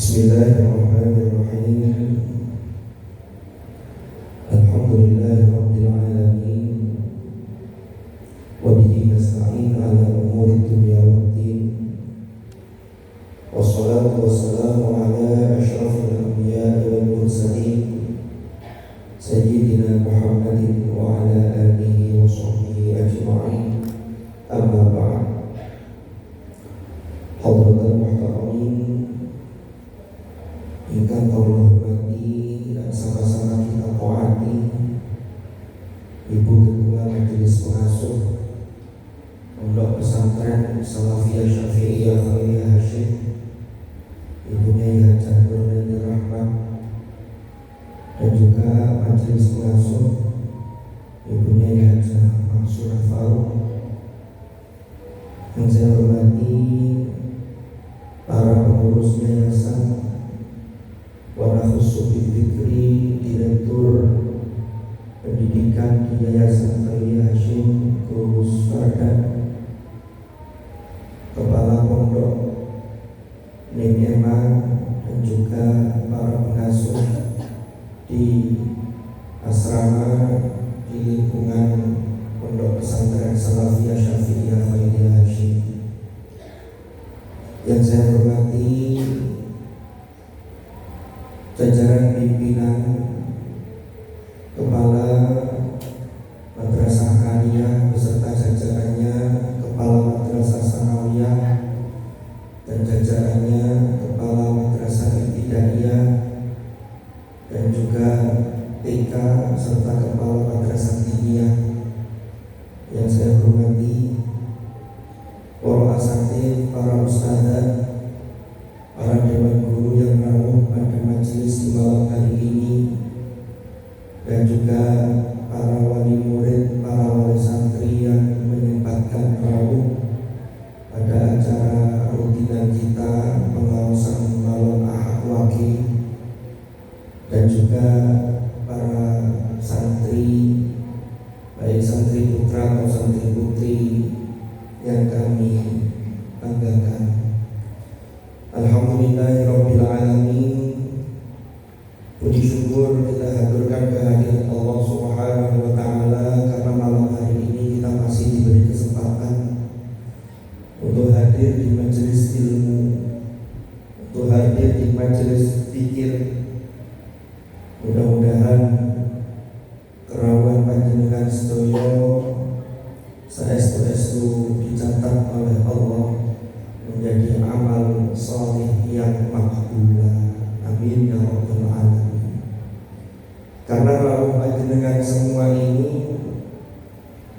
Bismillahirrahmanirrahim. Alhamdulillahirabbil alamin. Wa bihi nasta'in 'ala umuri dunya waddin. Wassalatu wassalamu 'ala asyrafil anbiya'i wal mursalin sayyidina Muhammadin wa 'ala alihi wa sahbihi ajma'in. Amma ba'd. Hadratul muhtaramin ingkang kula hormati dan sama-sama kita taati Ibu Ketua Majelis Pengasuh Pondok Pesantren Salafiyah Syafi'iyah Khaliliyah Hasyim, Ibu Nyai Hajah Nurul Rahmat, dan juga Majelis Pengasuh Ibu Nyai Hajah Mansur Faruq. Yang saya hormati para pengurus yayasan Wanakhussu Bidhikri, Direktur Pendidikan di Yayasan Khaliliyah Hasyim Gus Fardan, Kepala Pondok Ningema, dan juga para pengasuh di asrama di lingkungan Pondok Pesantren Salafiyah Syafi'iyah Khaliliyah Hasyim. Yang saya hormati jajaran pimpinan Kepala Madrasah Aliyah beserta jajarannya, Kepala Madrasah Sanawiyah dan jajarannya, Kepala Madrasah Ibtidaiyah dan juga TK serta Kepala Madrasah Diniyah. Yang saya hormati para asatidz, para ustadzah, para dewan guru yang rawuh pada majelis di malam hari ini, dan juga para wali murid, para wali santri yang menyempatkan rawuh pada acara rutinan kita pengawasan malam Ahad Waqi, dan juga para santri, baik santri putra atau santri putri yang kami banggakan. Alhamdulillahirabbil alamin. Puji syukur kita haturkan kehadirat Allah Subhanahu wa taala karena malam hari ini kita masih diberi kesempatan untuk hadir di majelis ilmu, untuk hadir di majelis zikir. Mudah-mudahan kerawuhan panjenengan sedaya saestu-estu dicatat oleh Allah menjadi amal saleh yang makbulah. Amin ya rabbal alamin. Karena rawuh panjenengan semua ini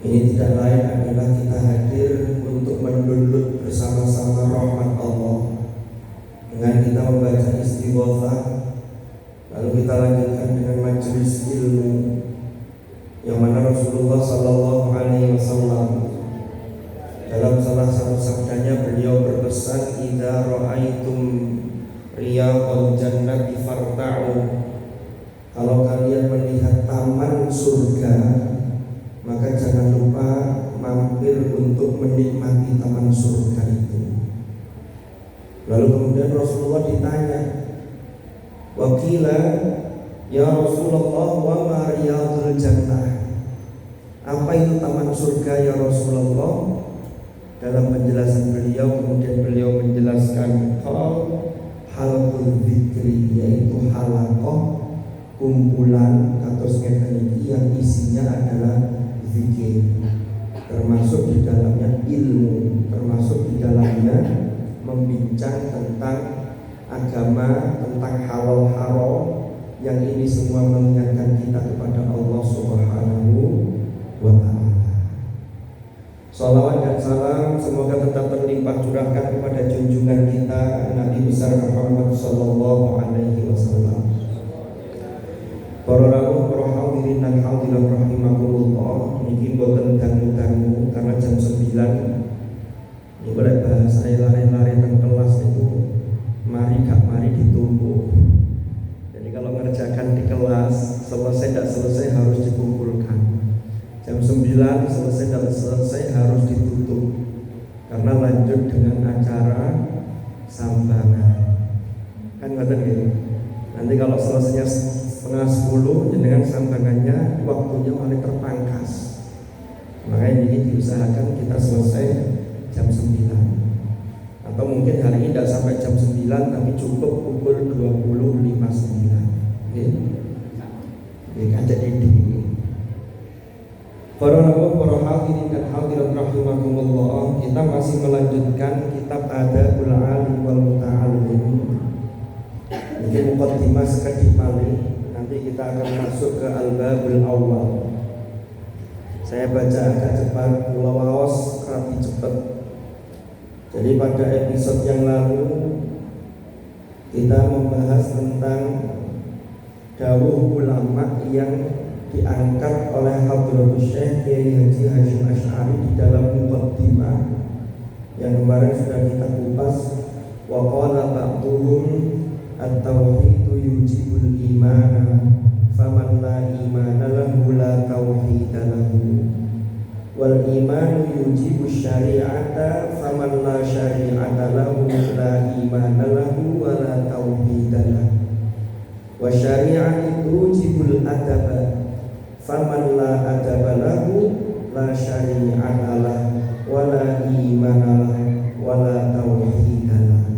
tidak lain adalah kita hadir untuk mendulut bersama-sama rahmat Allah dengan kita membaca istighotsah, lalu kita lanjutkan dengan majelis ilmu yang mana Rasulullah sallallahu alaihi wasallam dalam salah satu sabdanya beliau berpesan, idza ra'aitum riyadhal jannati farta'u. Kalau kalian melihat taman surga, maka jangan lupa mampir untuk menikmati taman surga itu. Lalu kemudian Rasulullah ditanya, waqila ya Rasulullah wa ma riyadhul jannah. Apa itu taman surga ya Rasulullah? Dalam penjelasan beliau kemudian beliau menjelaskan halqul dzikri, yaitu halaqah kumpulan atau sketen yang isinya adalah zikir, termasuk di dalamnya ilmu, termasuk di dalamnya membincang tentang agama, tentang halal haram, yang ini semua mengingatkan kita kepada Allah Subhanahu wa ta'ala. Salawat dan salam semoga tetap terlimpah curahkan kepada junjungan kita Nabi besar Muhammad sallallahu alaihi wasallam. Para rawuh, para hadirin dan hadirat rahimakumullah, niki boten dangu-dangu karena jam 9. Ini boleh bahas saya lari-lari teng kelas itu mari gak mari ditumpuk. Jadi kalau ngerjakan di kelas selesai tidak selesai harus dikumpulkan. Jam 9 selesai dan selesai harus ditutup karena lanjut dengan acara sambangan. Kan ngoten nggih. Nanti kalau selesainya setengah 10 jenengan sambangannya waktunya malah terpangkas. Makanya ini diusahakan kita selesai jam 9. Atau mungkin hari ini tidak sampai jam 9 tapi cukup pukul 20.59. Nggih. Nggih kacek ini. Para hadirin dan hadirat rahimakumullah, kita masih melanjutkan kitab Adabul Alim wal Muta'allim. Mungkin muqaddimah sekedhik malih, nanti kita akan masuk ke Al-Babul Awwal. Saya baca agak cepat, kula waos rapi cepat. Jadi pada episode yang lalu kita membahas tentang dawuh ulama yang diangkat oleh Hadratus Syekh Kiai Haji Hasyim Asy'ari di dalam muqaddimah yang kemarin sudah kita kupas. Wa qala ba'dhum at-tauhidu yujibul imana faman la imana lahu la tauhida lahu wal imanu yujibus syari'ata faman la syari'ata lahu la imana lahu wa la tauhida lahu wa syari'atu tujibul adaba faman la adaba lahu la syari'ata lahu wa la imana lahu wa la tauhida lahu.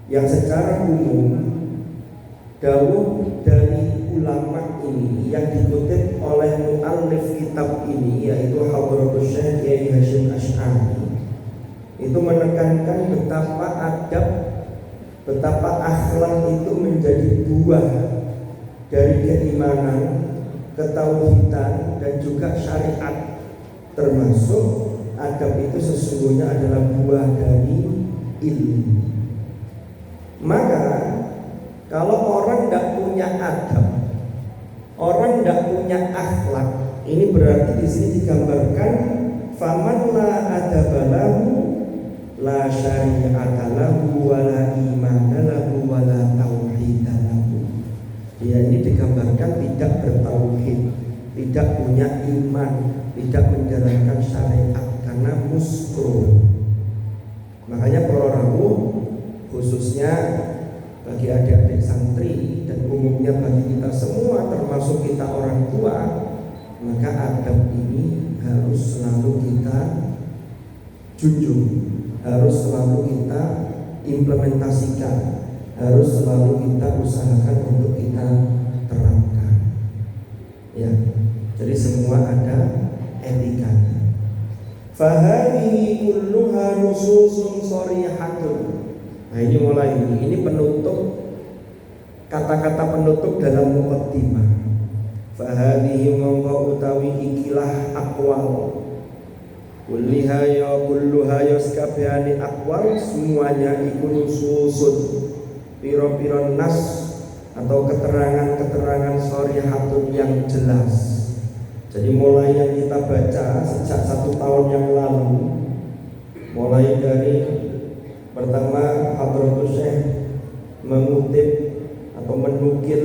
Yang secara umum dawuh dari ulama ini yang dikutip oleh muallif kitab ini yaitu Hadratus Syekh Kiai Hasyim Asy'ari itu menekankan betapa adab, betapa akhlak itu menjadi buah dari keimanan, ketauhidan dan juga syariat, termasuk adab itu sesungguhnya adalah buah dari ilmu. Maka kalau orang tidak punya adab, orang tidak punya akhlak, ini berarti di sini digambarkan faman la adaba lahu la syari'ata lahu wa la imana lahu wa la tauhida lahu. Dia ini digambarkan tidak bertauhid, tidak punya iman, tidak menjalankan syariat karena muskro. Makanya para rawuh khususnya bagi adik-adik santri dan umumnya bagi kita semua termasuk kita orang tua, maka adab ini harus selalu kita junjung, harus selalu kita implementasikan, harus selalu kita usahakan untuk kita terapkan. Ya, jadi semua ada etikanya. Fahadihi kulluha nususun sharihatun. Nah ini mulai ini penutup, kata-kata penutup dalam muqaddimah. Fahadihi mongko utawi ikilah aqwal kulliha ya kulluha ya sakabehane aqwal semuanya iku nususun piro-piro nas atau keterangan-keterangan sharihatun yang jelas. Jadi mulai yang kita baca sejak 1 tahun yang lalu, mulai dari pertama Hadratus Syekh mengutip atau menukil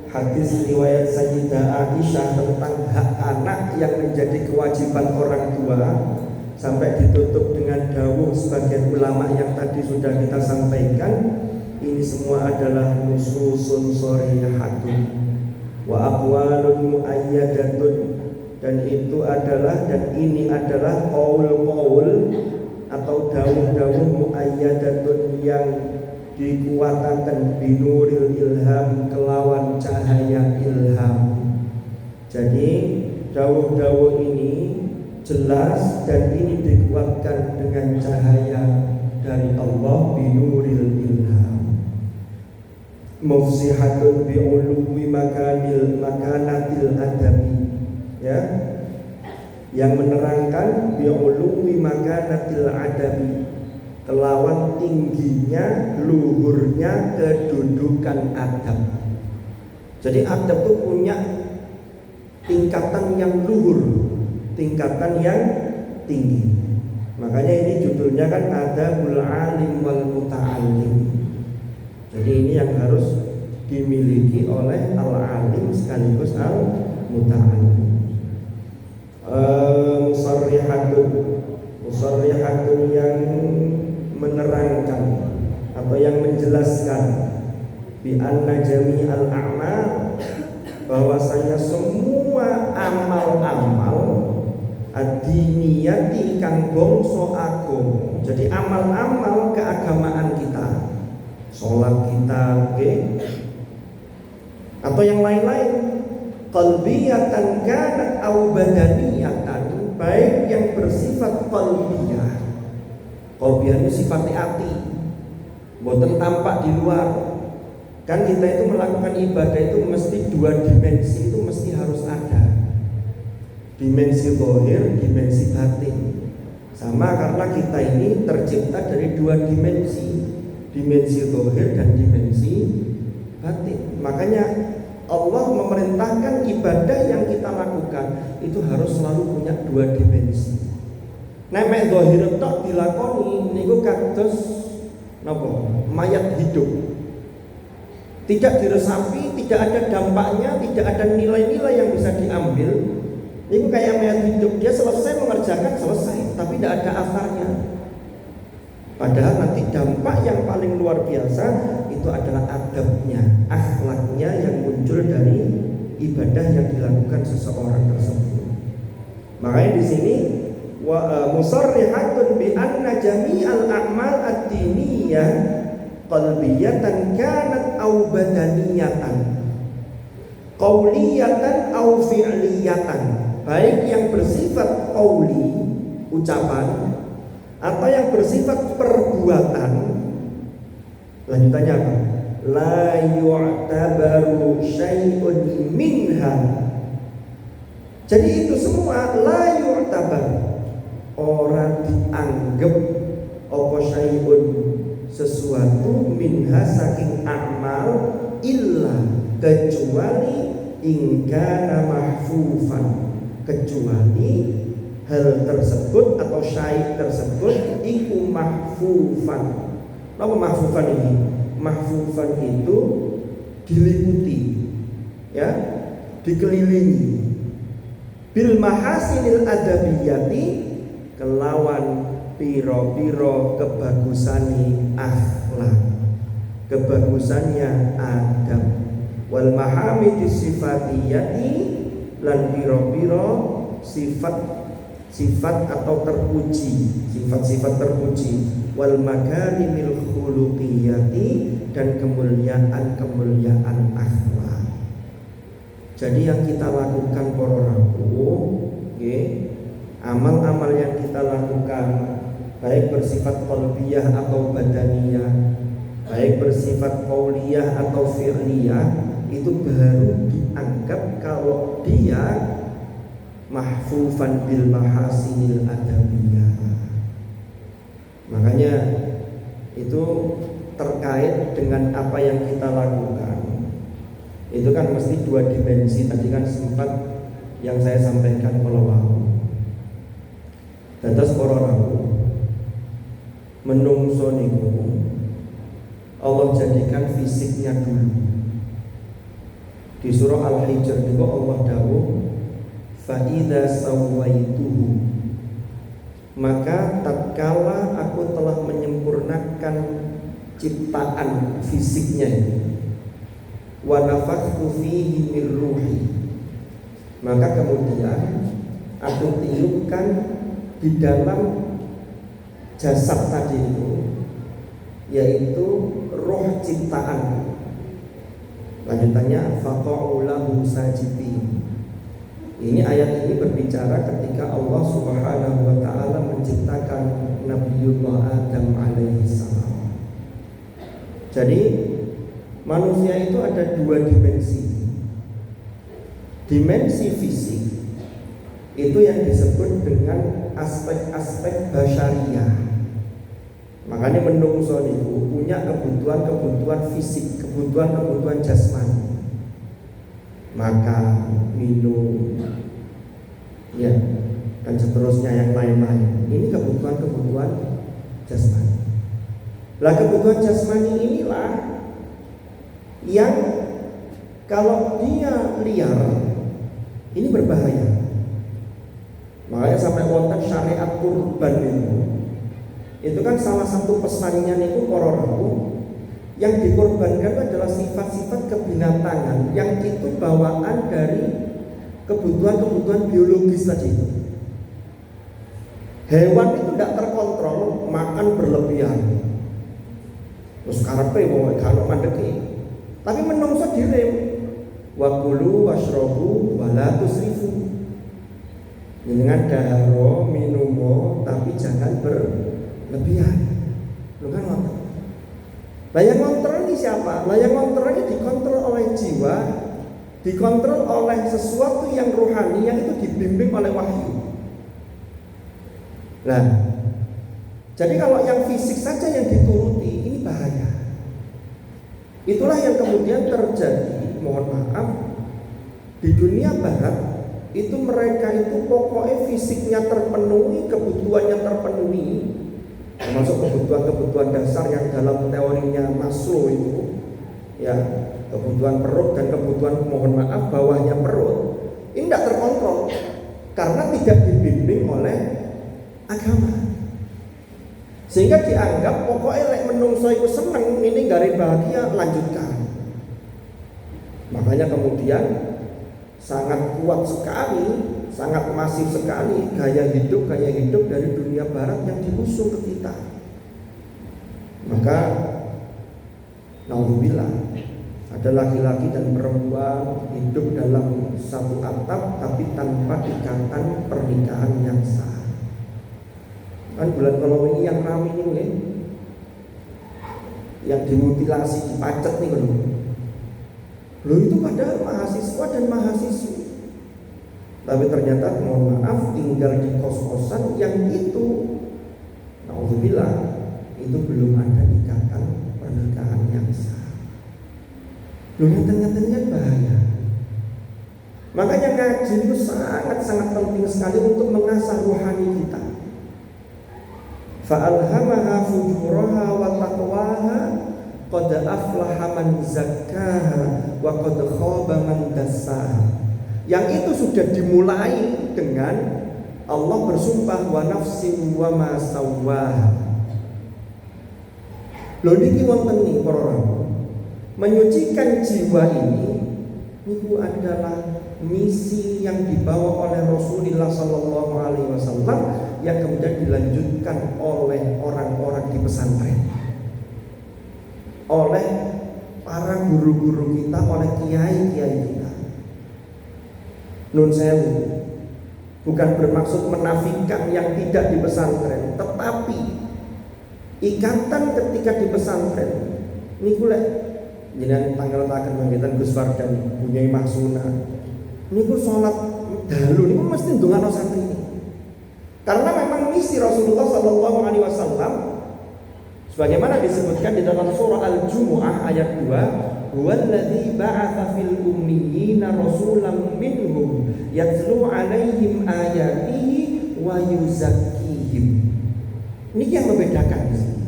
hadis riwayat Sayyidah Aisyah tentang hak anak yang menjadi kewajiban orang tua, sampai ditutup dengan dawuh sebagian ulama yang tadi sudah kita sampaikan. Ini semua adalah nususun sharihatun wa aqwalun muayyadatun, dan itu adalah dan ini adalah qaul-qaul atau dawuh-dawuh muayyadatun yang dikuatkan binuril ilham kelawan cahaya ilham. Jadi dawuh-dawuh ini jelas dan ini dikuatkan dengan cahaya dari Allah binuril ilham. Mufsihatun bi'uluwi makanatil adabi, ya, yang menerangkan bi'uluwi makanatil adabi, kelawan tingginya, luhurnya kedudukan adab. Jadi adab itu punya tingkatan yang luhur, tingkatan yang tinggi. Makanya ini judulnya kan Adabul Alim wal Muta'allim. Jadi ini yang harus dimiliki oleh al-alim sekaligus al-muta'allim. Musarrihatun yang menerangkan atau yang menjelaskan bi anna jami'al a'mal, bahwasanya semua amal-amal ad-diniyati kang bangsa agama. Jadi amal-amal keagamaan kita, sholat kita, atau yang lain-lain, qalbiyatan kanat au badaniyatan, baik yang bersifat qalbiyah. Qalbiyah itu sifatnya hati, boten tampak di luar. Kan kita itu melakukan ibadah itu mesti dua dimensi, itu mesti harus ada. Dimensi zahir, dimensi batin. Sama karena kita ini tercipta dari dua dimensi, dimensi zahir dan dimensi batin. Makanya Allah memerintahkan ibadah yang kita lakukan itu harus selalu punya dua dimensi. Nek zahir tok dilakoni niku kados napa? Mayat hidup. Tidak diresapi, tidak ada dampaknya, tidak ada nilai-nilai yang bisa diambil. Niku kayak mayat hidup, dia selesai mengerjakan selesai, tapi tidak ada asarnya. Padahal nanti dampak yang paling luar biasa itu adalah adabnya, akhlaknya yang muncul dari ibadah yang dilakukan seseorang tersebut. Makanya di sini musarrihatun bi anna jami'al a'mal ad-diniyah qalbiyatan kanat aw badaniyatan, qauliyatan aw fi'liyatan, baik yang bersifat qauli, ucapan, atau yang bersifat perbuatan. Lanjutannya apa? La yu'tabaru syai'un minha. Jadi itu semua la yu'tabar, orang dianggap apa syai'un, sesuatu minha saking amal, illa kecuali ingkana mahfufan, kecuali hal tersebut atau syai' tersebut iku mahfufan. Apa mahfufan ini? Mahfufan itu diliputi, ya, dikelilingi bil mahasinil adabiyati, kelawan piro-piro kebagusani akhlak, kebagusannya adab, wal mahamidis sifatiyati, lan piro-piro sifat atau terpuji, sifat-sifat terpuji, wal makarimil khuluqiyati, dan kemuliaan akhlak. Jadi yang kita lakukan para rawuh, amal-amal yang kita lakukan baik bersifat qalbiyah atau badaniyah, baik bersifat qauliyah atau fi'liyah, itu baru dianggap kalau dia mahfufan bil mahasinil adabiyah. Makanya itu terkait dengan apa yang kita lakukan. Itu kan mesti dua dimensi. Tadi kan sempat yang saya sampaikan melawang. Dados para rawuh, menungso niku Allah jadikan fisiknya dulu. Di surah Al-Hijr niku Allah dawuh, fa idza sawaituhu, maka tatkala aku telah menyempurnakan ciptaan fisiknya ini, wa nafakhtu fihi min ruhi, maka kemudian aku tiupkan di dalam jasad tadi itu, yaitu roh ciptaan. Lanjutannya faqa'u lahu sajidin. Ini ayat ini berbicara ketika Allah Subhanahu wa taala menciptakan Nabiullah Adam alaihi salam. Jadi manusia itu ada dua dimensi. Dimensi fisik itu yang disebut dengan aspek-aspek basyariah. Makanya menungso niku punya kebutuhan-kebutuhan fisik, kebutuhan-kebutuhan jasmani. Makan, minum, ya, dan seterusnya yang lain-lain. Ini kebutuhan-kebutuhan jasmani. Lah kebutuhan jasmani inilah yang kalau dia liar, ini berbahaya. Makanya sampai wonten syariat kurban itu kan salah satu pesannya niku para rawuh, yang dikorbankan adalah sifat-sifat kebinatangan yang itu bawaan dari kebutuhan-kebutuhan biologis tadi itu. Hewan itu tidak terkontrol, makan berlebihan. Terus karepe wong gak ono mandeke. Tapi menungso direm. Wa kulu washrabu wa la tusrifu. Dengan daharo minumo tapi jangan berlebihan. Lu kan ngoten. Lah yang kontrol ini siapa? Lah yang kontrol ini dikontrol oleh jiwa, dikontrol oleh sesuatu yang rohani yang itu dibimbing oleh wahyu. Nah, jadi kalau yang fisik saja yang dituruti, ini bahaya. Itulah yang kemudian terjadi, mohon maaf, di dunia barat itu mereka itu pokoknya fisiknya terpenuhi, kebutuhannya terpenuhi, termasuk kebutuhan-kebutuhan dasar yang dalam teorinya Maslow itu, ya, kebutuhan perut dan kebutuhan, mohon maaf, bawahnya perut, ini tidak terkontrol karena tidak dibimbing oleh agama, sehingga dianggap pokoknya lek menungso iku seneng, ini gare bahagia, lanjutkan. Makanya kemudian sangat kuat sekali, sangat masif sekali gaya hidup dari dunia barat yang diusung ke kita. Maka naudzubillah, ada laki-laki dan perempuan hidup dalam satu atap tapi tanpa ikatan pernikahan yang sah. Kan bulan kalau ini yang ramai ini ya, yang dimutilasi, dipacet nih lo itu padahal mahasiswa dan mahasiswi, tapi ternyata mohon maaf tinggal di kos-kosan yang itu, naudzubillah, itu belum ada ikatan pernikahan yang sah. Lo ngeten-ngeten kan bahaya. Makanya ngaji itu sangat-sangat penting sekali untuk mengasah rohani kita. Fa'alhamaha fujuraha wa taqwaha qad aflaha man zakkaha wa qad khaba man dassaha. Yang itu sudah dimulai dengan Allah bersumpah wa nafsin wa ma sawwaha. Lho niki wonten nih para menyucikan jiwa ini itu adalah misi yang dibawa oleh Rasulullah Sallallahu Alaihi Wasallam yang kemudian dilanjutkan oleh orang-orang di pesantren, oleh para guru-guru kita, oleh kiai-kiai kita. Nun sewu, bukan bermaksud menafikan yang tidak di pesantren, tetapi ikatan ketika di pesantren ini kule jenengan tanggal taken manggitan Gus Fardan Bunyai Mahsuna niku salat dalu niku mesti ndongano santri ini. Karena memang misi Rasulullah Sallallahu Alaihi Wasallam sebagaimana disebutkan di dalam surah Al-Jumu'ah ayat 2, huwallazi ba'atsa fil ummiyina rasulan minhum yatlu 'alaihim ayatihi wa yuzakkihim. Ini yang membedakan di sini.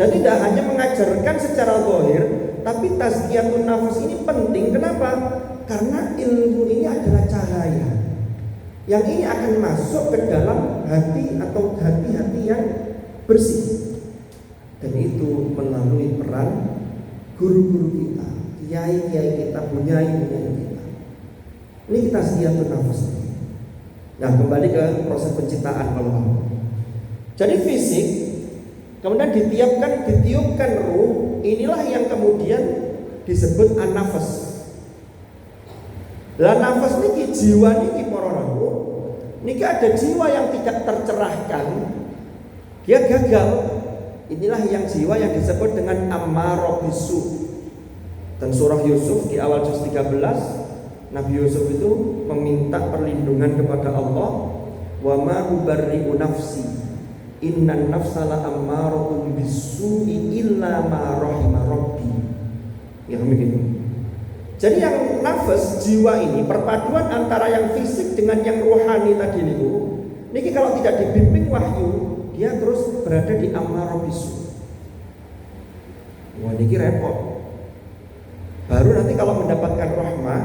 Dan tidak hanya mengajarkan secara zahir, tapi tazkiyatun nafas ini penting. Kenapa? Karena ilmu ini adalah cahaya yang ini akan masuk ke dalam hati atau hati-hati yang bersih. Dan itu melalui peran guru-guru kita, kiai-kiai kita, bunyai-bunyai kita. Ini kita tazkiyatun nafas. Nah, kembali ke proses penciptaan Allah. Jadi fisik, kemudian ditiupkan ruh, inilah yang kemudian disebut an-nafas. Lah nafas niki jiwa niki para rawuh. Niki ada jiwa yang tidak tercerahkan. Dia gagal. Inilah yang jiwa yang disebut dengan ammarah bisu. Dan surah Yusuf di awal juz 13, Nabi Yusuf itu meminta perlindungan kepada Allah, wa ma ubarri'u nafsi innan nafsa la ammaratun bisu'i illa ma rahima rabbi. Ya begitu. Jadi yang nafas jiwa ini perpaduan antara yang fisik dengan yang rohani tadi niku. Niki kalau tidak dibimbing wahyu, dia terus berada di ammarah bisu. Wah niki repot. Baru nanti kalau mendapatkan rahmah,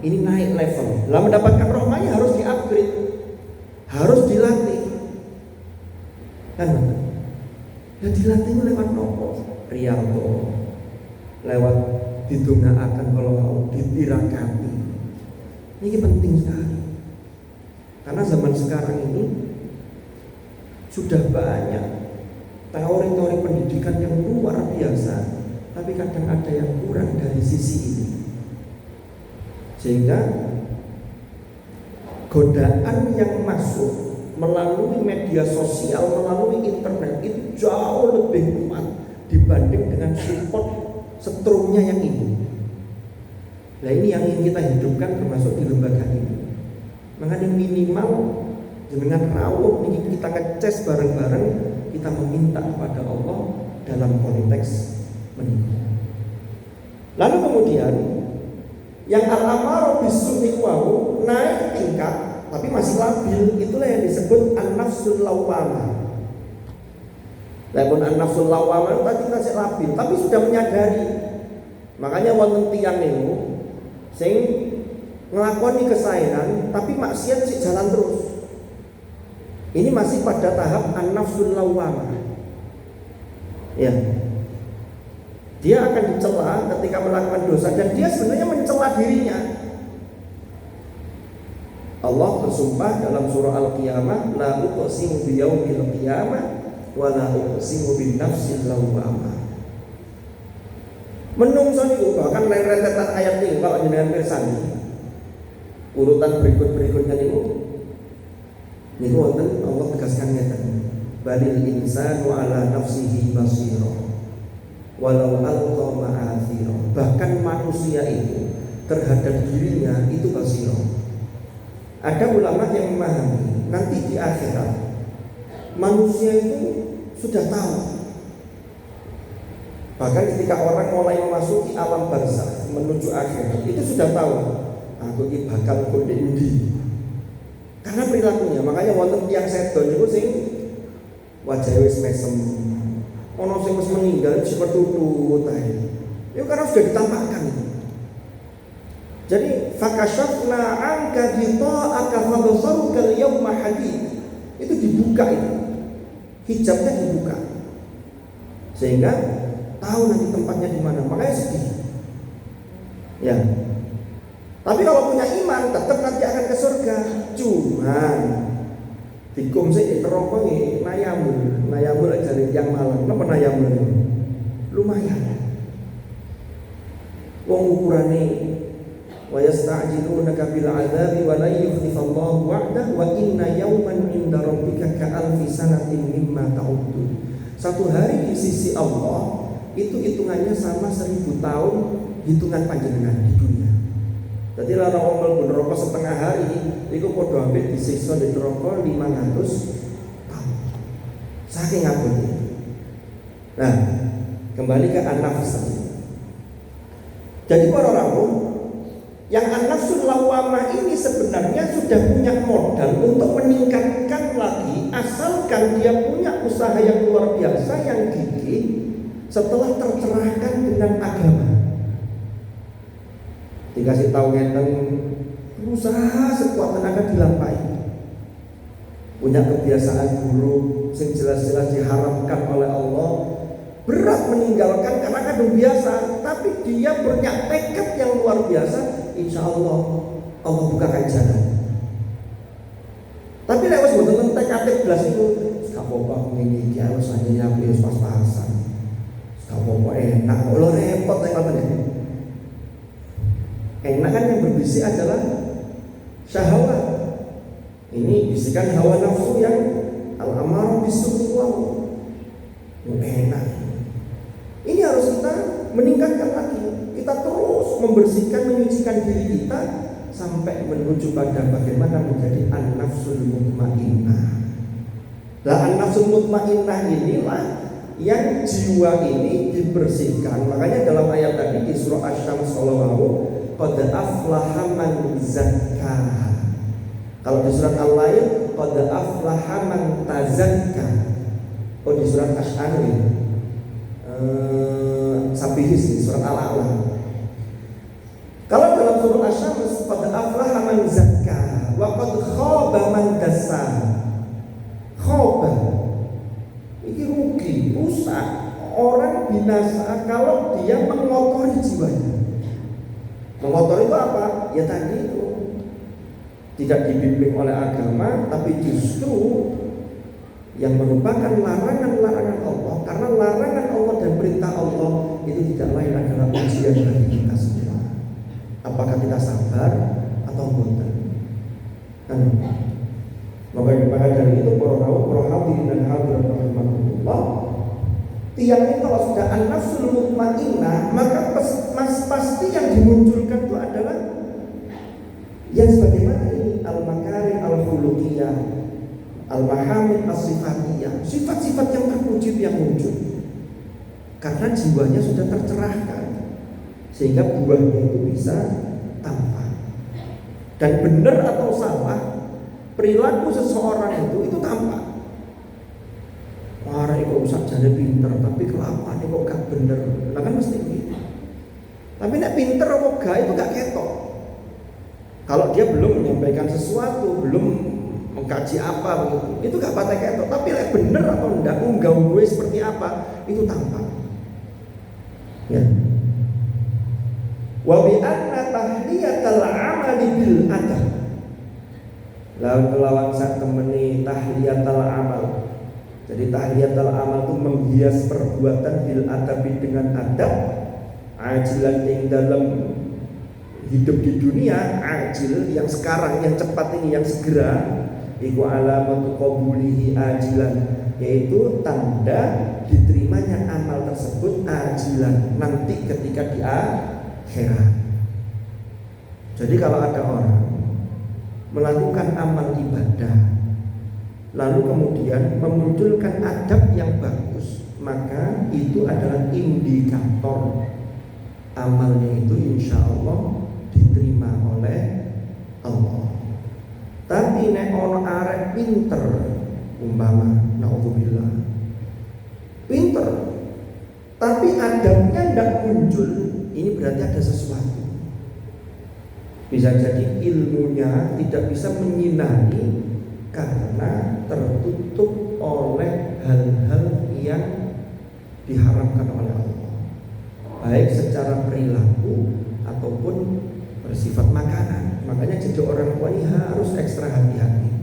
ini naik level. Lah mendapatkan rahmahnya harus di-upgrade, harus dilatih. Kan? Dan dilatihnya lewat nopo? Riyadhah, lewat didongaaken kalau ditirakati. Ini penting sekali. Karena zaman sekarang ini sudah banyak teori-teori pendidikan yang luar biasa, tapi kadang ada yang kurang dari sisi ini. Sehingga godaan yang masuk melalui media sosial, melalui internet itu jauh lebih kuat dibanding dengan support setrumnya yang ini. Nah ini yang ingin kita hidupkan termasuk di lembaga ini. Makanya minimal dengan rawuh ini kita ngeces bareng-bareng, kita meminta kepada Allah dalam konteks menikah. Lalu kemudian yang al-amaru bis-su'i wau naik tingkat tapi masih labil, itulah yang disebut an-nafsul lawwamah. Walaupun an-nafsul lawwamah tadi masih labil tapi sudah menyadari. Makanya wonten tiyang niku sing nglakoni kesaenan tapi maksiat sih jalan terus. Ini masih pada tahap an-nafsul lawwamah. Ya. Dia akan dicela ketika melakukan dosa dan dia sebenarnya mencela dirinya. Allah bersumpah dalam surah Al-Qiyamah, la uqsimu biyaumil qiyamah wa la uqsimu bin nafsil lawwamah. Menungso niku bahkan rentetan ayat ini kalau jenengan pirsani. Urutan berikut-berikutnya niku wonten Allah tegaskan ngeten. Balil insanu ala nafsihi basira. Walau alqa ma'athira. Bahkan manusia itu terhadap dirinya itu basira. Ada ulama yang memahami nanti di akhirat manusia itu sudah tahu. Bahkan ketika orang mulai memasuki alam barzakh menuju akhirat itu sudah tahu aku iki bakal kode endi. Karena perilakunya, makanya wonten tiyang sedo niku sing wajahe wis mesem. Ono sing wis meninggal sepertutut ae. Itu karena sudah ditampakkan itu. Jadi fakashafna anka ghita'aka fabsaruka al-yawma hadid. Itu dibuka itu. Hijabnya dibuka. Sehingga tahu nanti tempatnya di mana. Makanya sedih. Ya. Tapi kalau punya iman tetap nanti akan ke surga. Cuman dikum sik neraka nggih nayamul jare yang malang. Napa nayamul? Lumayan. Wong ukurane wa yasta'jilunaka bil 'adzabi wa la yukhlifallahu wa'dah wa inna yawman 'inda rabbika ka'alfi sanatin mimma ta'uddun. Satu hari di sisi Allah itu hitungannya sama 1000 tahun hitungan panjenengan di dunia. Jadi lara wong mlebu neraka setengah hari iku padha ambek disiksa di neraka 500 tahun. Saking abot. Nah, kembali ke an-nafs tadi. Jadi para rawuh yang an-nafsul lawwamah ini sebenarnya sudah punya modal untuk meningkatkan lagi asalkan dia punya usaha yang luar biasa yang gigih setelah tercerahkan dengan agama. Dikasih tahu ngeten usaha sekuat tenaga dilampahi. Punya kebiasaan buruk yang jelas-jelas diharamkan oleh Allah, berat meninggalkan karena kadang biasa, tapi dia punya tekad yang luar biasa. Insya Allah Allah bukakan jalan. Tapi lek wis mboten tekad blas itu gak apa-apa ngene iki harus aja wis pas-pasan. Gak apa-apa enak kok repot nek ngoten ya. Enak kan yang berbisik adalah syahwat. Ini bisikan hawa nafsu yang al-amaru bis-su'i enak. Ini harus kita meningkatkan lagi. Kita terus membersihkan, menyucikan diri kita sampai menuju pada bagaimana menjadi an-nafsul mutmainnah. Lah an-nafsul mutmainnah inilah yang jiwa ini dibersihkan. Makanya dalam ayat tadi di surah Asy-Syams qad aflaha man zakkaha. Kalau di surat Al-Lail qad aflaha man tazakka. Oh di surat Asy-Syams Sabihis di surat Al-A'la. Kalau dalam surat Asy-Syams qad aflaha man zakkaha wa qad khaba man dassaha. Khaba iki rugi, rusak. orang binasa kalau dia mengotori jiwanya. Mengotori itu apa? Ya tadi itu, tidak dibimbing oleh agama, tapi justru yang merupakan larangan-larangan Allah. Karena larangan Allah dan perintah Allah itu tidak lain adalah ujian bagi kita semua. Apakah kita sabar atau bukan? Kan? Maka dari itu para hadirin dan hadirat rahimakumullah, tiang ini kalau sudah an-nafsul mutmainnah, maka pasti yang dimunculkan itu adalah yang sebagaimana ini al-makarim al-khuluqiyah, al-mahamid as-sifatiyah, sifat-sifat yang terpuji yang muncul karena jiwanya sudah tercerahkan sehingga buahnya itu bisa tampak. Dan benar atau salah perilaku seseorang itu tampak. Wah, kok usah jadi pinter tapi kelakuan kok gak bener. Nah kan mesti gitu. Tapi nek pinter apa gak itu gak ketok. Kalau dia belum menyampaikan sesuatu, belum mengkaji apa begitu, itu gak patah ketok. Tapi nek bener atau enggak, gue seperti apa, itu tampak. Ya. Wa bi anna tahliyatal amali bil adab. Lawan kelawan sak temeni tahliyatal amal. Jadi tahliyatul amal itu menghias perbuatan bil adabi dengan adab, ajilan yang dalam hidup di dunia, ajil yang sekarang, yang cepat ini, yang segera, iku alamatu qabulihi ajilan, yaitu tanda diterimanya amal tersebut ajilan, nanti ketika di akhirat. Jadi kalau ada orang melakukan amal ibadah lalu kemudian memunculkan adab yang bagus, maka itu adalah indikator amalnya itu insya Allah diterima oleh Allah. Tapi nek ono arek pinter, umpama naudzubillah, pinter tapi adabnya tidak muncul, ini berarti ada sesuatu. Bisa jadi ilmunya tidak bisa menyinari karena tertutup oleh hal-hal yang diharamkan oleh Allah, baik secara perilaku ataupun bersifat makanan. Makanya jadi orang tua ini harus ekstra hati-hati.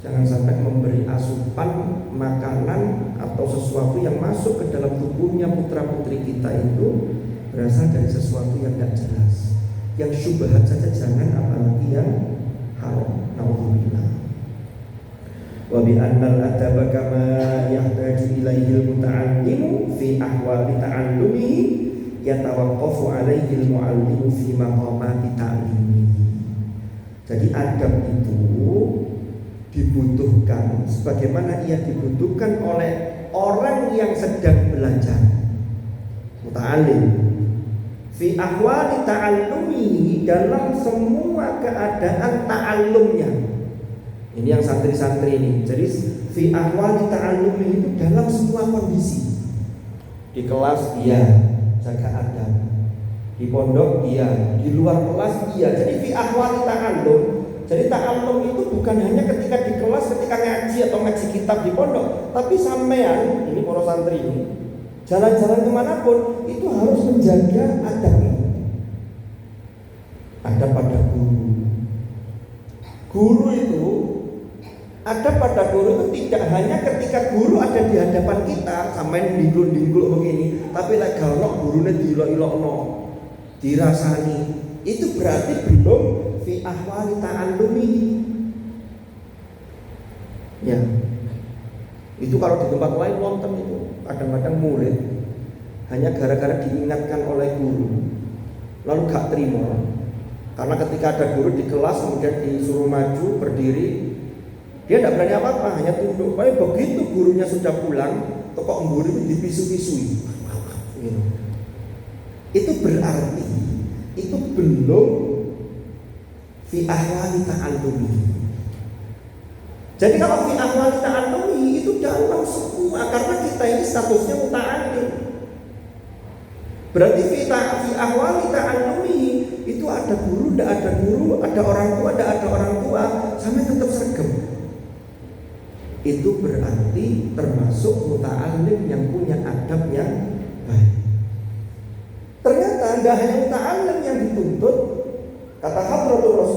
Jangan sampai memberi asupan makanan atau sesuatu yang masuk ke dalam tubuhnya putra-putri kita itu berasal dari sesuatu yang tidak jelas. Yang syubhat saja jangan, apalagi yang haram. Nauzubillah. Wa bi annal adaba kama yahtaju ilaihi al-muta'allimu fi ahwali ta'allumihi yatawaqqafu alaihi al-mu'allimu fi maqamati ta'limihi. Jadi adab itu dibutuhkan sebagaimana ia dibutuhkan oleh orang yang sedang belajar, muta'allim, fi ahwali ta'allumihi, dalam semua keadaan ta'allumnya. Ini yang santri-santri ini. Jadi fi ahwali ta'allumi itu dalam semua kondisi. Di kelas iya, jaga adab. Di pondok iya, di luar kelas iya. Jadi fi ahwali ta'allum. Jadi ta'allum itu bukan hanya ketika di kelas, ketika ngaji atau ngaji kitab di pondok, tapi sampean, ini para santri ini, jalan-jalan kemanapun itu harus menjaga adab. Adab pada guru. Guru itu ada pada guru itu tidak hanya ketika guru ada di hadapan kita sampai dinggul-dinggul begini, tapi lek galok gurune diilok-ilokno, dirasani. Itu berarti belum fi ahwali ta'allumi. Ya. Itu kalau di tempat lain wonten itu. Kadang-kadang murid hanya gara-gara diingatkan oleh guru lalu gak terima. Karena ketika ada guru di kelas kemudian disuruh maju berdiri, dia tidak berani apa-apa, hanya tunduk. Tapi begitu gurunya sudah pulang, kok guru itu dipisu-pisui. Itu berarti itu belum fi ahwali ta'allumi. Jadi kalau fi ahwali ta'allumi itu dalam semua, karena kita ini statusnya muta'allim. Berarti fi ahwali ta'allumi itu ada guru, tidak ada guru, ada orang tua, tidak ada orang tua, sampai tetap sergem. Itu berarti termasuk muta'allim yang punya adab Nggak hanya muta'allim yang dituntut. Kata Hadratul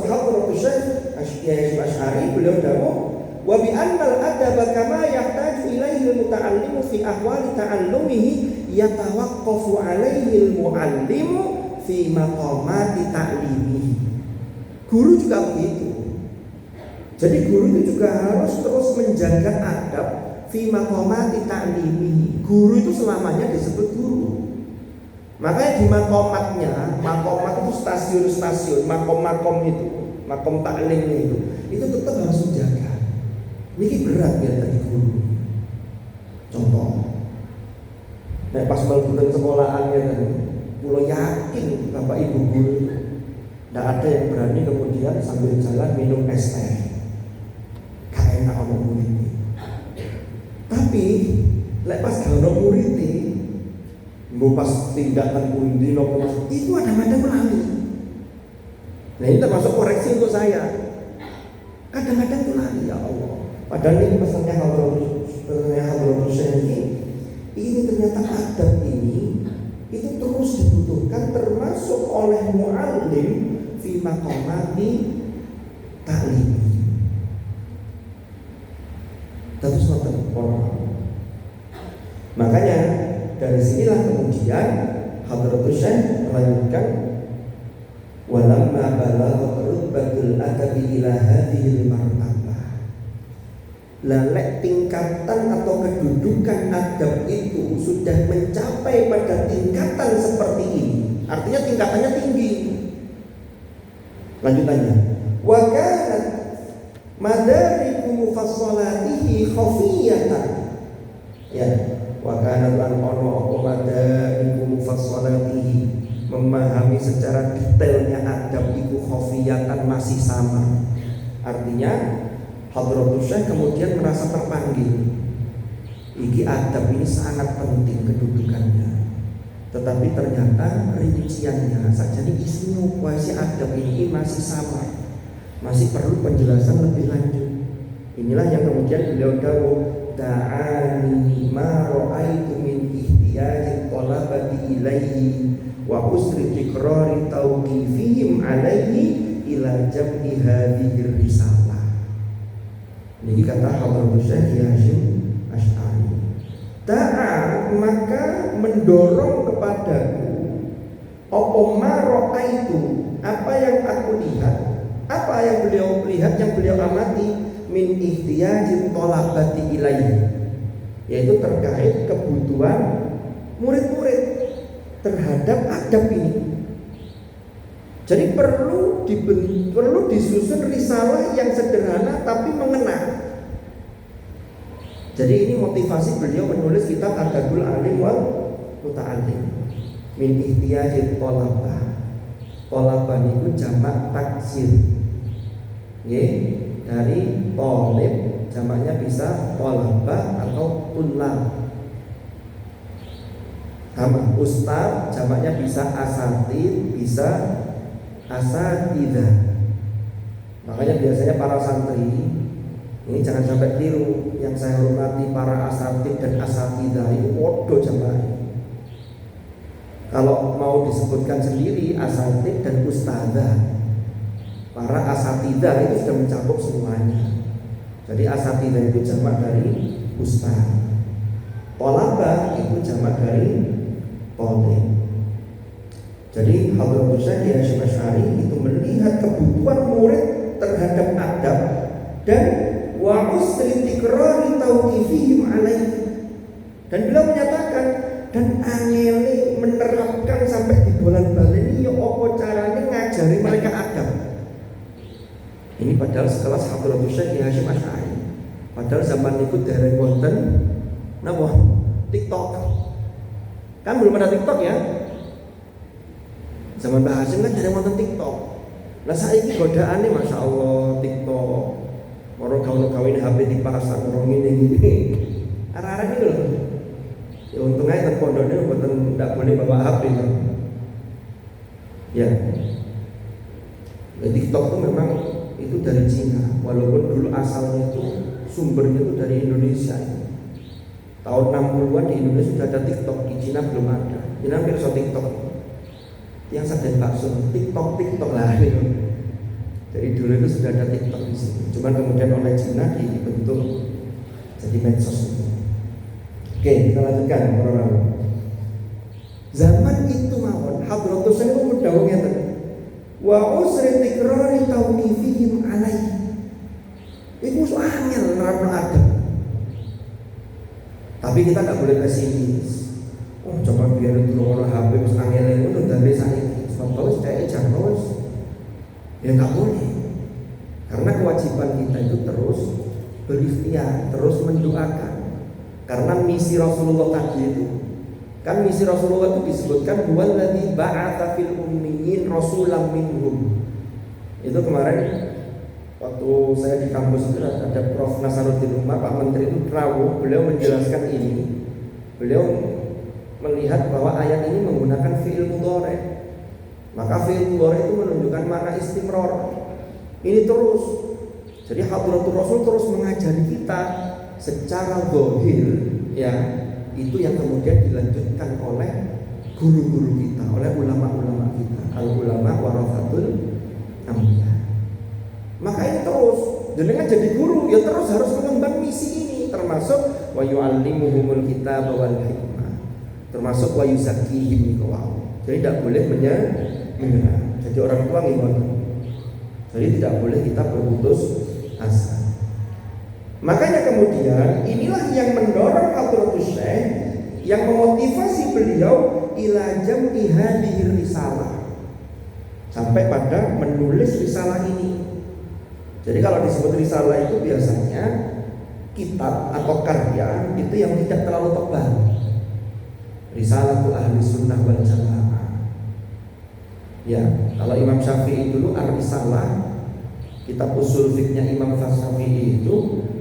Syekh Hasyim Asy'ari, beliau dawuh, wa bi annal adaba kama yahtaju ilaihi al-muta'allimu fi ahwali ta'allumihi yatawaqqafu alaihi al-mu'allimu fi maqamati ta'limihi. Guru juga begitu. Jadi guru itu juga harus terus menjaga adab fi maqamati ta'limihi. Guru itu selamanya disebut guru. Makanya di makomatnya, makomat itu stasiun-stasiun, makom-makom itu, makom taklimnya itu tetap harus dijaga. Ini berat ya tadi guru. Contoh, nah pas melakukan sekolahannya kan, pulau yakin bapak ibu guru, tidak ada yang berani kemudian sambil jalan minum es teh. Gak enak orang murid. Tapi, pas kalau murid mbok pas tindakan pundi nopo itu ada melalui. Nah ini termasuk koreksi untuk saya. Kadang-kadang itu lari ya Allah. Padahal ini pesannya Hadratul Syekh ini ternyata adab ini itu terus dibutuhkan termasuk oleh mu'allim fi maqamati ta'lim. Terus makanya dari sinilah kemudian Hadratul Syekh melanjutkan walamma balagha rutbatul adabi ila hadhil martabah. Lalek tingkatan atau kedudukan adab itu sudah mencapai pada tingkatan seperti ini. Artinya tingkatannya tinggi. Lanjutannya wa kanat madariku mufassalatihi khafiyatan. Ya, wa kana lan ono apa madariku mufassalatihi, memahami secara detailnya adab iku khafiyatan masih sama. Artinya Hadratul Syekh kemudian merasa terpanggil. Iki adab ini sangat penting kedudukannya. Tetapi ternyata rinciannya saja ini isinya kuasi adab ini masih sama. Masih perlu penjelasan lebih lanjut. Inilah yang kemudian beliau dawuh ta'ani ma ra'aitu min ihtiyajit talabati ilaihi wa usri tikrari tawqifihim alaihi ila jam'i hadhihi risalah. Ini kata Hadratul Syekh Hasyim Asy'ari. Ta'a, maka mendorong kepadaku apa ma ra'aitu, apa yang aku lihat, apa yang beliau lihat, yang beliau amati min ihtiyajin tolabati ilaihi, yaitu terkait kebutuhan murid-murid terhadap adab ini. Jadi perlu disusun risalah yang sederhana tapi mengena. Jadi ini motivasi beliau menulis kitab Adabul Alim wal Muta'allim. Min ihtiyajin tolabah. Tolabah itu jamak taksir. Dari tolib, jamaknya bisa tolabah atau tulab. Sama ustaz, jamaknya bisa asatid, bisa asatidah. Makanya biasanya para santri ini jangan sampai keliru. Yang saya hormati para asatid dan asatidah itu podo jamaknya. Kalau mau disebutkan sendiri asatid dan ustadzah, para asatidah itu sudah mencakup semuanya. Jadi asatidah itu jamak dari ustaz, tolabah itu jamak dari tolib. Jadi Hadratul Syekh Hasyim Asy'ari itu melihat kebutuhan murid terhadap adab dan wa usri tikrari tauqifihim alaihi, dan beliau menyatakan dan angeli menerapkan sampai di bolan-baleni ya apa caranya ngajari mereka adab. Ini padahal sekelas Hadratul Syekh Hasyim Asy'ari. Padahal zaman itu dereng wonten napa TikTok. Kan belum ada TikTok ya. Zaman Mbah Hasyim kan dereng wonten TikTok. Lah saiki godaane Masya Allah TikTok. Moro gawe HP dipasang rong ngene iki. Arek-arek iki lho. Ya untung aja terpondoknya mboten ndak boleh bawa HP kan. Ya. TikTok itu memang itu dari Cina, walaupun dulu asalnya itu sumbernya itu dari Indonesia. Tahun 60-an di Indonesia sudah ada TikTok, di Cina belum ada. Cina hampir so TikTok. yang sadar bakso, TikTok lah ini. Dari dulu itu sudah ada TikTok di sini. Cuman kemudian oleh Cina dibentuk jadi medsos. Oke, kita lanjutkan orang. Zaman itu mawon Hadratus Syekh mudhawuh ngeten. Wa usri tikrari tauqifihim alaihi. Iku angel nerapno adab. Tapi kita nggak boleh pesimis. Oh, coba biar itu orang HP wis angel itu dari saiki. Sebab terus kayak jangan ya nggak boleh. Karena kewajiban kita itu terus berikhtiar, terus mendoakan. Karena misi Rasulullah tadi itu, kan misi Rasulullah itu disebutkan huwallazi ba'atsa fil ummiyin rasulam minhum. Itu kemarin waktu saya di kampus itu ada Prof. Nasaruddin Umar, Pak Menteri itu rawuh, beliau menjelaskan ini. Beliau melihat bahwa ayat ini menggunakan fi'il mudhari'. Maka fi'il mudhari' itu menunjukkan makna istimrar. Ini terus. Jadi Hadratul Rasul terus mengajari kita secara zahir, ya, itu yang kemudian dilanjutkan oleh guru-guru kita, oleh ulama-ulama kita. Al-ulama warathatul anbiya. Maka ini terus, jenengan jadi guru ya terus harus mengemban misi ini, termasuk wa yu'allimuhumul kitaba wal hikmah, termasuk wa yuzakkihim wa. Jadi tidak boleh menyerah. Jadi orang tua gimana? Jadi tidak boleh kita berputus asa. Makanya kemudian inilah yang mendorong Hadratus Syekh, yang memotivasi beliau ila jam'i hadhihi risalah, sampai pada menulis risalah ini. Jadi kalau disebut risalah itu biasanya kitab atau karya itu yang tidak terlalu tebal. Risalatul ahli sunnah wal jamaah. Ya, kalau Imam Syafi'i dulu ar-risalah, kitab usul fiknya Imam Syafi'i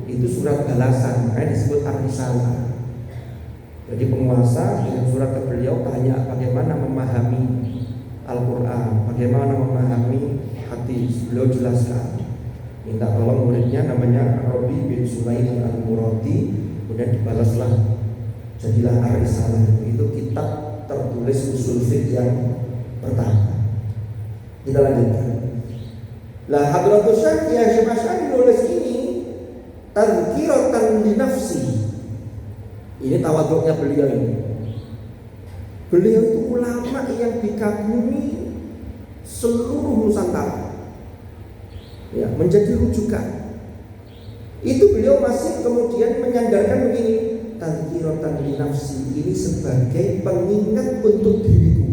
itu surat balasan, makanya disebut ar-risalah. Jadi penguasa dengan surat ke beliau tanya bagaimana memahami Al-Quran, bagaimana memahami hadis, beliau jelaskan. Minta tolong muridnya namanya Rabi bin Sulaim al-Muradi, kemudian dibalaslah jadilah ar-risalah. Itu kitab tertulis usul fiqh yang pertama. Kita lanjutkan. Lah Hadratus Syekh ya Syekh Asy'ari nulis ini tazkiratan li nafsi. Ini tawaduknya beliau ini. Beliau itu ulama yang dikagumi seluruh Nusantara. Ya, menjadi rujukan. Itu beliau masih kemudian menyandarkan begini, tazkiratan li nafsi, ini sebagai pengingat untuk diriku.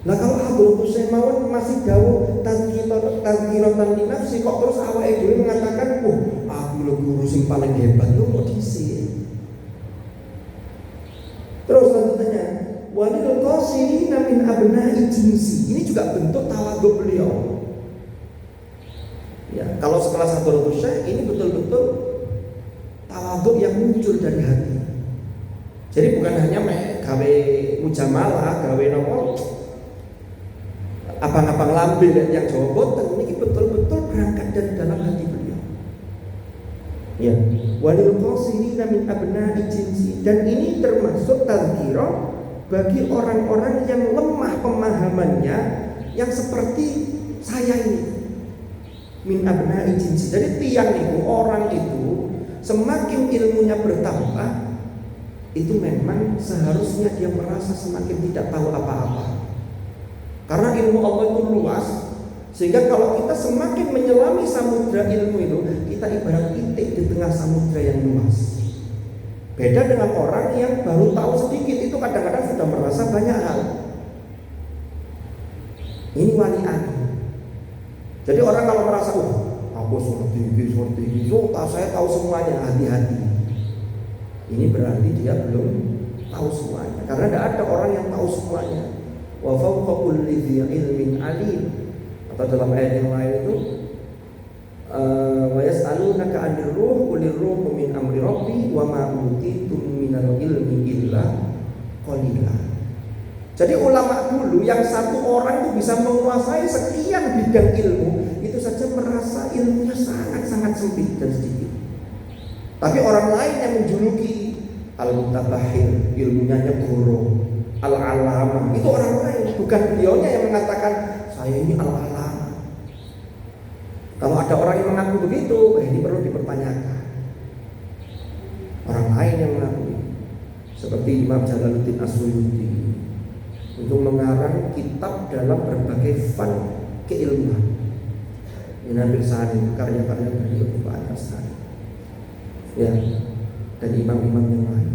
Nah kalau Hadratus Syekh mawon masih dawuh tazkiratan li nafsi, kok terus awake dhewe mengatakan, aku lho guru sing paling hebat, lu kok dhisik. Terus lanjutannya, walil qasirina min abna'i jinsi. Ini juga bentuk tawadhu beliau. Ya, kalau sekelas Hadratus Syekh ini betul-betul tawadhu yang muncul dari hati. Jadi bukan hanya gawe mujamalah, gawe nopo abang-abang lambe yang Jawa boten, ini betul-betul berangkat dari dalam hati beliau. Ya, walil qasirina min abna'i jinsi, dan ini termasuk tazkirah bagi orang-orang yang lemah pemahamannya, yang seperti saya ini. Min abna'i jinsi. Jadi tiang itu, orang itu semakin ilmunya bertambah, itu memang seharusnya dia merasa semakin tidak tahu apa-apa. Karena ilmu Allah itu luas, sehingga kalau kita semakin menyelami samudra ilmu itu, kita ibarat titik di tengah samudra yang luas. Beda dengan orang yang baru tahu sedikit, itu kadang-kadang sudah merasa banyak hal. Ini walian. Jadi orang kalau merasa, aku seperti ini, saya tahu semuanya, hati-hati. Ini berarti dia belum tahu semuanya, karena tidak ada orang yang tahu semuanya. Wa fawqa kulli dzi ilmin alim. Atau dalam ayat yang lain itu wa yas'alunaka 'anir ruh qulir ruhu min amri rabbi wa ma utitum minal ilmi illa qalila. Jadi ulama dulu yang satu orang itu bisa menguasai sekian bidang ilmu, itu saja merasa ilmunya sangat-sangat sempit dan sedikit. Tapi orang lain yang menjuluki al-mutabahir, ilmunya nyegoro, al-alama. Itu orang lain, bukan beliaunya yang mengatakan saya ini al-alama. Kalau ada orang yang mengaku begitu, ini perlu dipertanyakan. Orang lain yang mengakui, seperti Imam Jalaluddin As-Suyuti, untuk mengarang kitab dalam berbagai fan keilmuan. Minhabil Sa'adi, karya-karya beliau banyak sekali. Ya, dan imam-imam yang lain.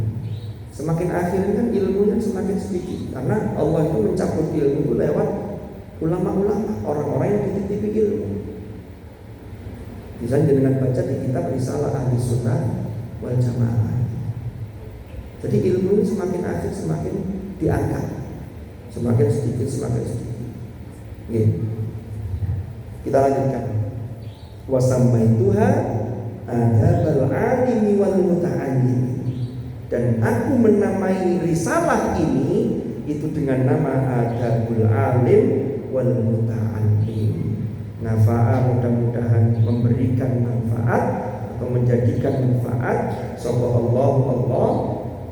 Semakin akhirnya kan ilmunya semakin sedikit, karena Allah itu mencabut ilmu lewat ulama-ulama, orang-orang yang dititipi ilmu. Bisa dengan baca di kitab Risalah Ahli Sunnah wal Jamaah. Jadi ilmu ini semakin akhir semakin diangkat, semakin sedikit. Oke. Kita lanjutkan. Wasammaituha adabal alimi wal muta'allim. Dan aku menamai risalah ini itu dengan nama adabul alim wal muta'allim. Nafa'a, mudah-mudahan memberikan manfaat atau menjadikan manfaat sapa Allah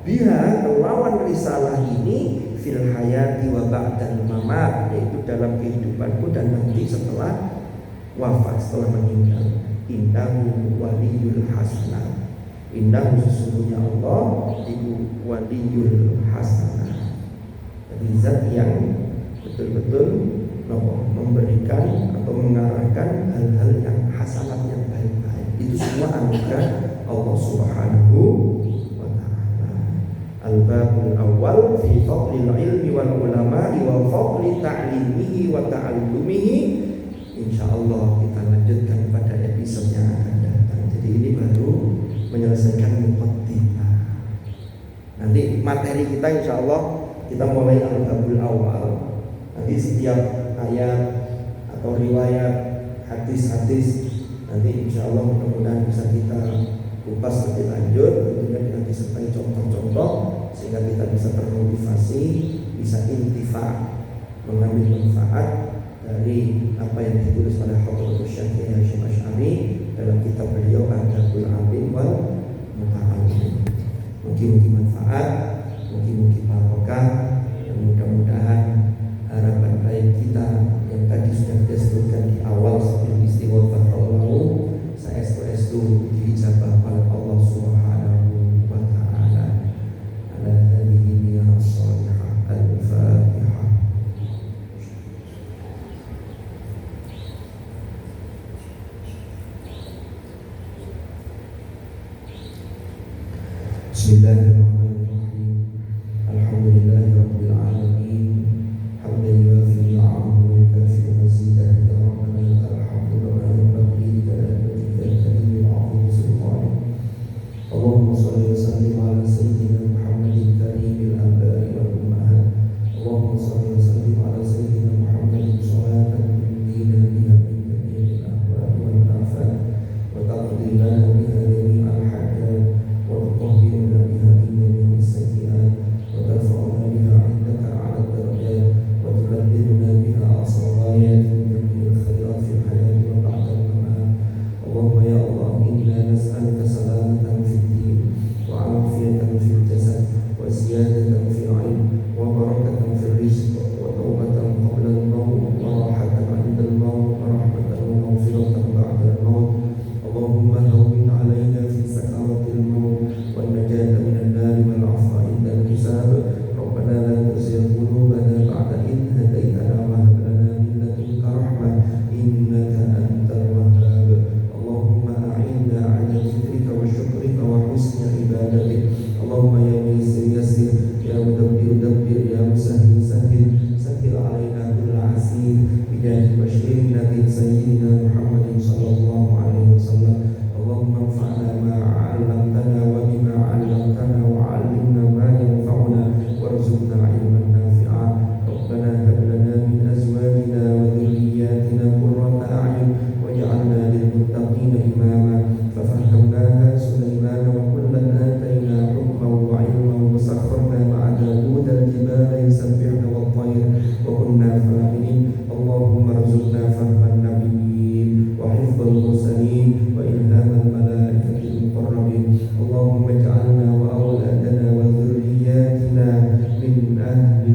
biha melawan risalah ini fil hayati wa ba'dal mamat, yaitu dalam kehidupanku dan nanti setelah wafat, setelah meninggal. Innahu waliyul hasanah. Innahu sesungguhnya Allah itu waliyul hasanah. Jadi zat yang betul-betul memberikan atau mengarahkan hal-hal yang hasanat, yang baik-baik. Itu semua anugerah Allah Subhanahu wa ta'ala. Al-babul awal fi fadlil ilmi wal ulama'i wa fadli ta'limihi wa ta'allumihi. Insyaallah kita lanjutkan pada episode yang akan datang. Jadi ini baru menyelesaikan muqaddimah. Nanti materi kita insyaallah kita mulai al-babul awal. Nanti setiap ayat atau riwayat, hadis-hadis, nanti insyaallah mudah-mudahan bisa kita kupas lebih lanjut, tentunya dengan disertai contoh-contoh sehingga kita bisa termotivasi, bisa intifa, mengambil manfaat dari apa yang ditulis oleh Hadratus Syekh Hasyim Asy'ari dalam kitab beliau Adabul Alim wal Muta'allim. Mungkin manfaat, mungkin barokah, dan mudah-mudahan harapan baik kita yang tadi sudah kita sebutkan di awal sebelum istighfar Allah, saestu diijabah oleh Allah Subhanahu wa ta'ala. Ala hadhihi ya salihah al-Fatihah. Bismillahirrahmanirrahim. Alhamdulillahirabbil alamin. Hamdan yuwafi ni'amahu wa yukafi mazidah. Ya Rabbana lakal hamdu kama yanbaghi li jalali wajhika al-karim wa 'azimi sultanik. Allahumma shalli wa sallim ala sayyidina Muhammadin karimil aba'i wal ummahat. Allahumma shalli wa sallim ala sayyidina Muhammadin salatan tunjina biha min jami'il ahwa'i wal afat wa taqdi lana biha jami'al hajat wa tutahhiruna biha min jami'is sayyi'at wa tarfa'una biha 'indaka 'ala ad-darajat wa tubaddiluna biha aqsa ghayat min jami'il khairat fil hayati wa ba'da al-mamat. Allahumma ya Allah, inna nas'aluka salamatan fid din wa 'afiyatan fil jasad wa ziyadatan fil 'ilm wa barakatan fil rizq wa tawbatan qabla al-maut wa rahatan 'inda al-maut wa rahmatan wa maghfiratan ba'da al-maut. Allahumma hawwin 'alaina fi sakaratil maut wa najata minan nar wal 'afwa 'inda al-hisab. Rabbana la tuzigh qulubana ba'da idh hadaytana wa hab lana min ladunka rahmah innaka antal wahhab. Allahumma a'inna 'ala dhikrika wa syukrika wa husni ibadatik. Allahumma ya muyassir yassir, ya mudabbir dabbir, ya musahhil sahhil, sahhil 'alaina kulla 'asir bi jahi basyirin nabi sayyidina Muhammadin sallallahu alaihi wasallam. Allahumma anfa'na ma 'allamtana wa bima 'allamtana wa 'allimna ma yanfa'una warzuqna 'ilman nafi'a. Rabbana hab lana min azwajina wa dhurriyyatina qurrata a'yun waj'alna lil muttaqina imama. Fafahhamnaha Sulaiman wa kullan atayna hukman wa 'ilman wa sakharna ma'a Dawud al-jibala yusabbihna wat-tayr wa kunna fa'ilin. Allahumma arzuqna fahman nabiyyin wa hifdzal mursalin wa ilhamal malaikatil muqarrabin. Allahumma ij'alna wa awladana wa dhurriyyatina min ahli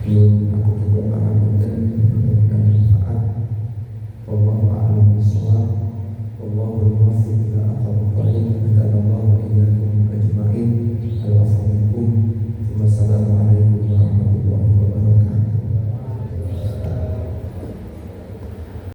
nyun